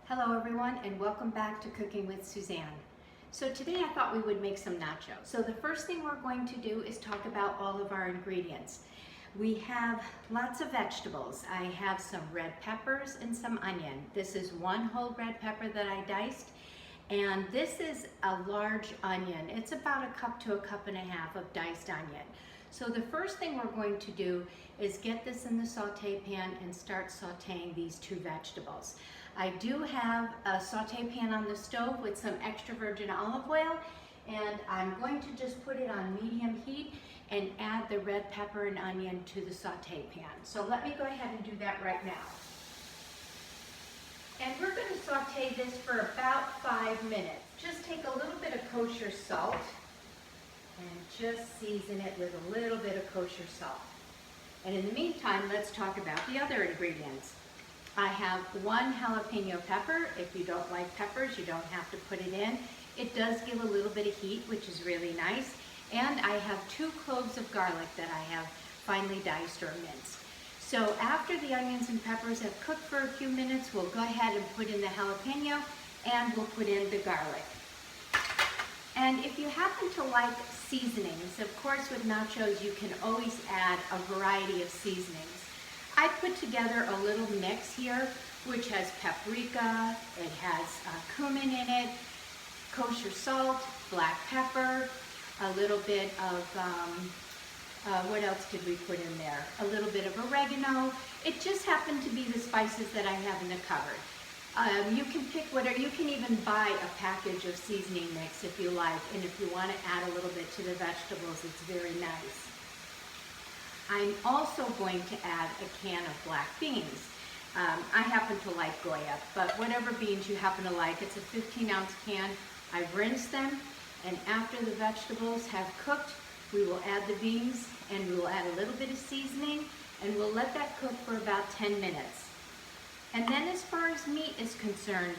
Hello everyone, and welcome back to Cooking with Suzanne. So today I thought we would make some nachos. So the first thing we're going to do is talk about all of our ingredients. We have lots of vegetables. I have some red peppers and some onion. This is one whole red pepper that I diced, and this is a large onion. It's about a cup to a cup and a half of diced onion. So the first thing we're going to do is get this in the saute pan and start sauteing these two vegetables. I do have a saute pan on the stove with some extra virgin olive oil, and I'm going to just put it on medium heat and add the red pepper and onion to the saute pan. So let me go ahead and do that right now. And we're going to saute this for about 5 minutes. Just take a little bit of kosher salt and just season it with a little bit of kosher salt. And in the meantime, let's talk about the other ingredients. I have one jalapeno pepper. If you don't like peppers, you don't have to put it in. It does give a little bit of heat, which is really nice. And I have 2 cloves of garlic that I have finely diced or minced. So after the onions and peppers have cooked for a few minutes, we'll go ahead and put in the jalapeno and we'll put in the garlic. And if you happen to like seasonings, of course with nachos you can always add a variety of seasonings. I put together a little mix here which has paprika, it has cumin in it, kosher salt, black pepper, a little bit of, what else did we put in there? A little bit of oregano. It just happened to be the spices that I have in the cupboard. You can pick whatever, you can even buy a package of seasoning mix if you like, and if you want to add a little bit to the vegetables, it's very nice. I'm also going to add a can of black beans. I happen to like Goya, but whatever beans you happen to like, it's a 15-ounce can. I've rinsed them, and after the vegetables have cooked, we will add the beans, and we will add a little bit of seasoning, and we'll let that cook for about 10 minutes. And then as far as meat is concerned,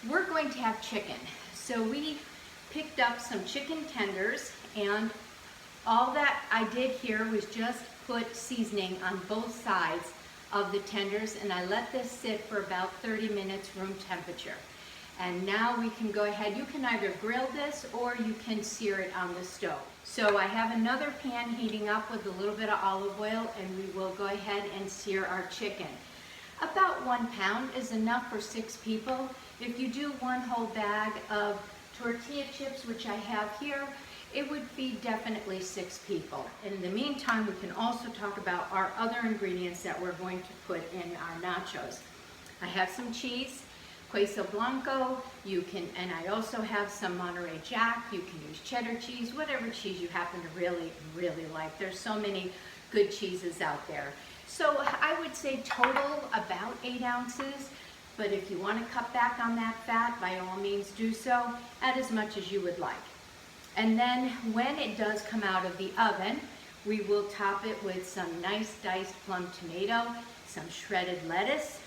we're going to have chicken. So we picked up some chicken tenders, and all that I did here was just put seasoning on both sides of the tenders, and I let this sit for about 30 minutes room temperature. And now we can go ahead, you can either grill this or you can sear it on the stove. So I have another pan heating up with a little bit of olive oil, and we will go ahead and sear our chicken. About 1 pound is enough for 6 people. If you do 1 whole bag of tortilla chips, which I have here, it would feed definitely 6 people. In the meantime, we can also talk about our other ingredients that we're going to put in our nachos. I have some cheese, queso blanco, and I also have some Monterey Jack. You can use cheddar cheese, whatever cheese you happen to really, really like. There's so many good cheeses out there. So I would say total about 8 ounces, but if you want to cut back on that fat, by all means do so, add as much as you would like. And then when it does come out of the oven, we will top it with some nice diced plum tomato, some shredded lettuce.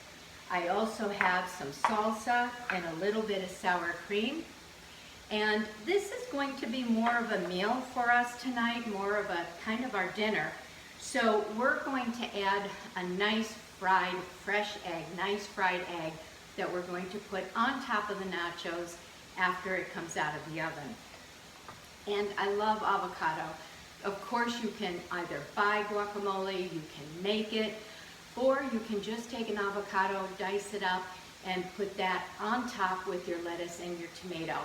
I also have some salsa and a little bit of sour cream. And this is going to be more of a meal for us tonight, more of a kind of our dinner. So we're going to add a nice fried, fresh egg, nice fried egg that we're going to put on top of the nachos after it comes out of the oven. And I love avocado. Of course, you can either buy guacamole, you can make it, or you can just take an avocado, dice it up, and put that on top with your lettuce and your tomato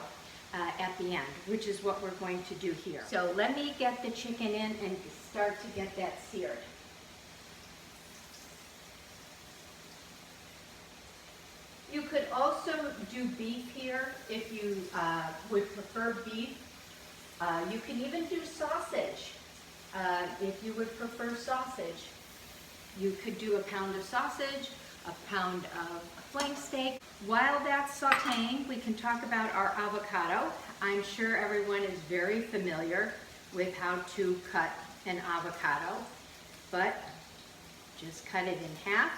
at the end, which is what we're going to do here. So let me get the chicken in and start to get that seared. You could also do beef here if you would prefer beef. You can even do sausage if you would prefer sausage. You could do a pound of sausage, a pound of flank steak. While that's sauteing, we can talk about our avocado. I'm sure everyone is very familiar with how to cut an avocado, but just cut it in half,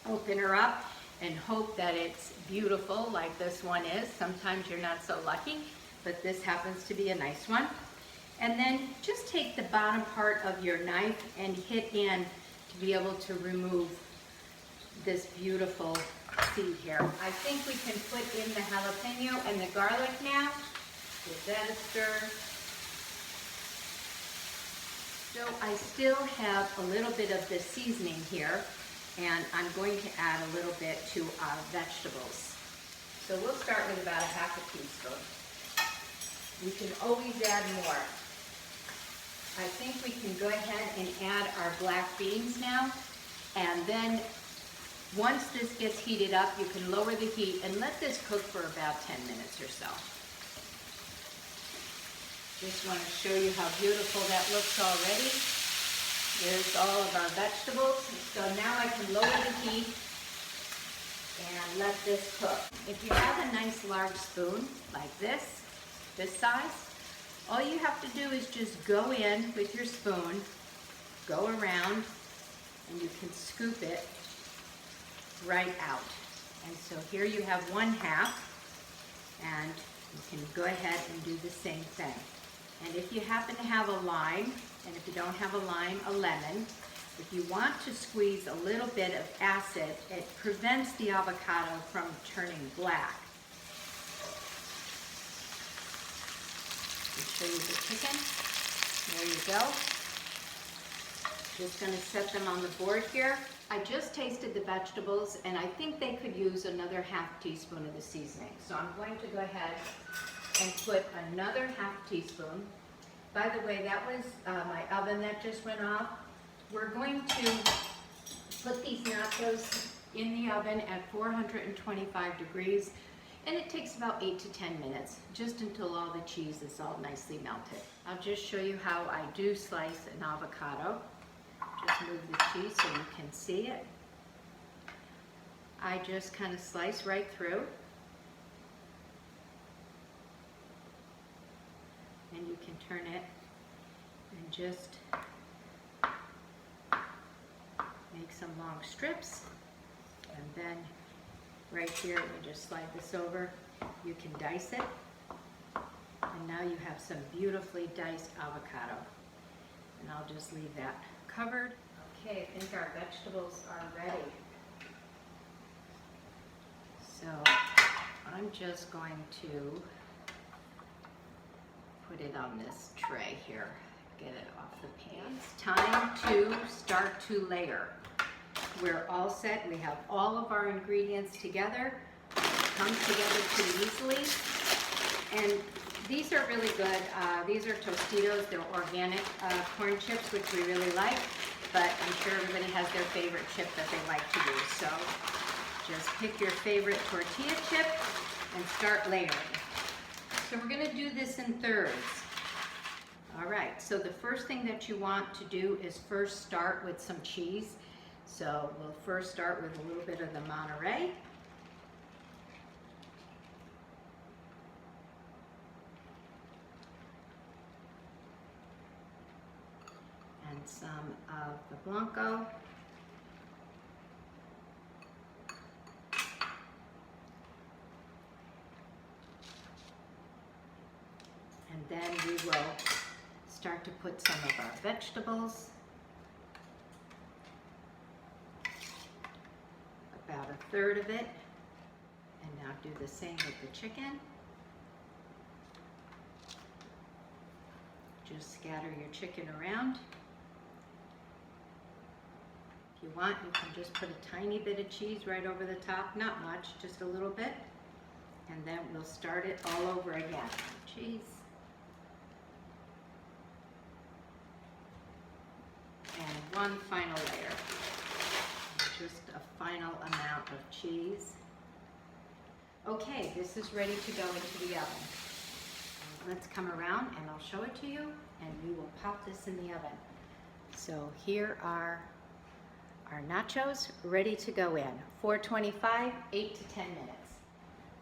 open her up, and hope that it's beautiful like this one is. Sometimes you're not so lucky, but this happens to be a nice one. And then just take the bottom part of your knife and hit in to be able to remove this beautiful seed here. I think we can put in the jalapeno and the garlic now. Give that a stir. So I still have a little bit of the seasoning here, and I'm going to add a little bit to our vegetables. So we'll start with about a half a teaspoon. We can always add more. I think we can go ahead and add our black beans now, and then once this gets heated up, you can lower the heat and let this cook for about 10 minutes or so. Just want to show you how beautiful that looks already. There's all of our vegetables. So now I can lower the heat and let this cook. If you have a nice large spoon like this size, all you have to do is just go in with your spoon, go around, and you can scoop it right out. And so here you have 1/2, and you can go ahead and do the same thing. And if you happen to have a lime, and if you don't have a lime, a lemon, if you want to squeeze a little bit of acid, it prevents the avocado from turning black. I'll show you the chicken. There you go. Just going to set them on the board here. I just tasted the vegetables, and I think they could use another half teaspoon of the seasoning. So I'm going to go ahead and put another half teaspoon. By the way, that was my oven that just went off. We're going to put these nachos in the oven at 425 degrees, and it takes about 8 to 10 minutes, just until all the cheese is all nicely melted. I'll just show you how I do slice an avocado. Just move the cheese so you can see it. I just kind of slice right through. And you can turn it and just make some long strips. And then right here, you just slide this over. You can dice it. And now you have some beautifully diced avocado. And I'll just leave that covered. Okay, I think our vegetables are ready. So I'm just going to put it on this tray here. Get it off the pan. It's time to start to layer. We're all set. We have all of our ingredients together. It comes together pretty easily. And these are really good. These are Tostitos. They're organic corn chips, which we really like. But I'm sure everybody has their favorite chip that they like to use. So just pick your favorite tortilla chip and start layering. So we're going to do this in thirds. All right, so the first thing that you want to do is first start with some cheese. So we'll first start with a little bit of the Monterey. And some of the Blanco. And then we will start to put some of our vegetables. About a third of it. And now do the same with the chicken. Just scatter your chicken around. If you want, you can just put a tiny bit of cheese right over the top. Not much, just a little bit. And then we'll start it all over again. Cheese. And one final layer. Just a final amount of cheese. Okay, this is ready to go into the oven. Let's come around and I'll show it to you, and we will pop this in the oven. So here are our nachos ready to go in. 425, 8 to 10 minutes.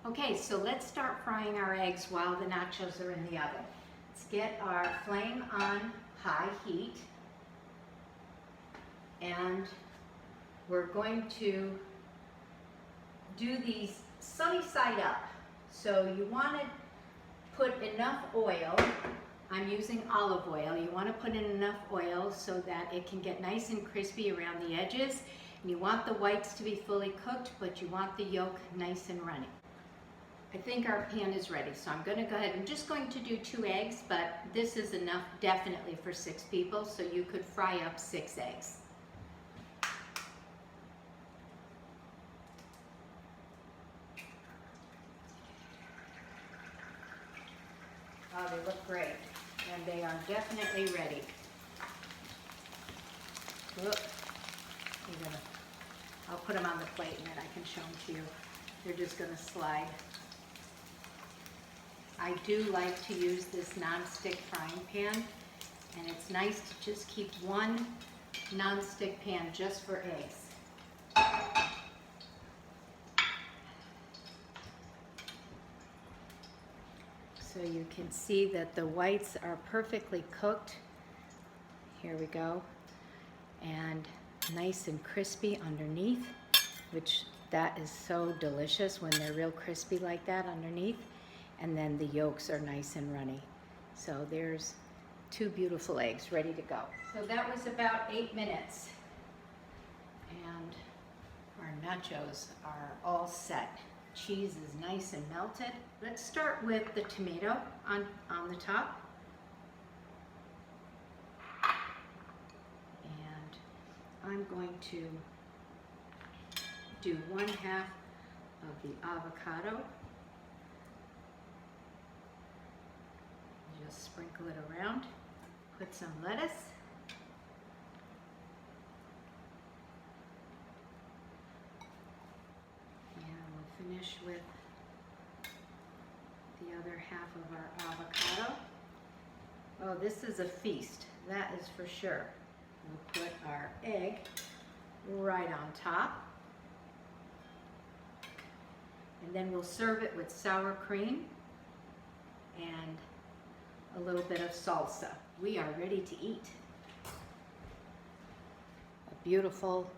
Okay, so let's start frying our eggs while the nachos are in the oven. Let's get our flame on high heat. And we're going to do these sunny side up. So you want to put enough oil. I'm using olive oil. You want to put in enough oil so that it can get nice and crispy around the edges. And you want the whites to be fully cooked, but you want the yolk nice and runny. I think our pan is ready, so I'm going to go ahead. I'm just going to do 2 eggs, but this is enough definitely for 6 people, so you could fry up 6 eggs. Oh, they look great, and they are definitely ready. Look, I'll put them on the plate and then I can show them to you. They're just going to slide. I do like to use this non-stick frying pan, and it's nice to just keep one non-stick pan just for eggs. So you can see that the whites are perfectly cooked. Here we go. And nice and crispy underneath, which that is so delicious when they're real crispy like that underneath. And then the yolks are nice and runny. So there's 2 beautiful eggs ready to go. So that was about 8 minutes. And our nachos are all set. Cheese is nice and melted. Let's start with the tomato on the top. And I'm going to do 1/2 of the avocado. Just sprinkle it around. Put some lettuce. And we'll finish with the other half of our avocado. Oh, this is a feast, that is for sure. We'll put our egg right on top. And then we'll serve it with sour cream and a little bit of salsa. We are ready to eat. A beautiful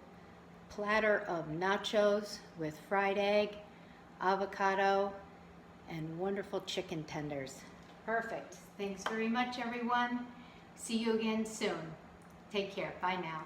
platter of nachos with fried egg, avocado, and wonderful chicken tenders. Perfect. Thanks very much, everyone. See you again soon. Take care. Bye now.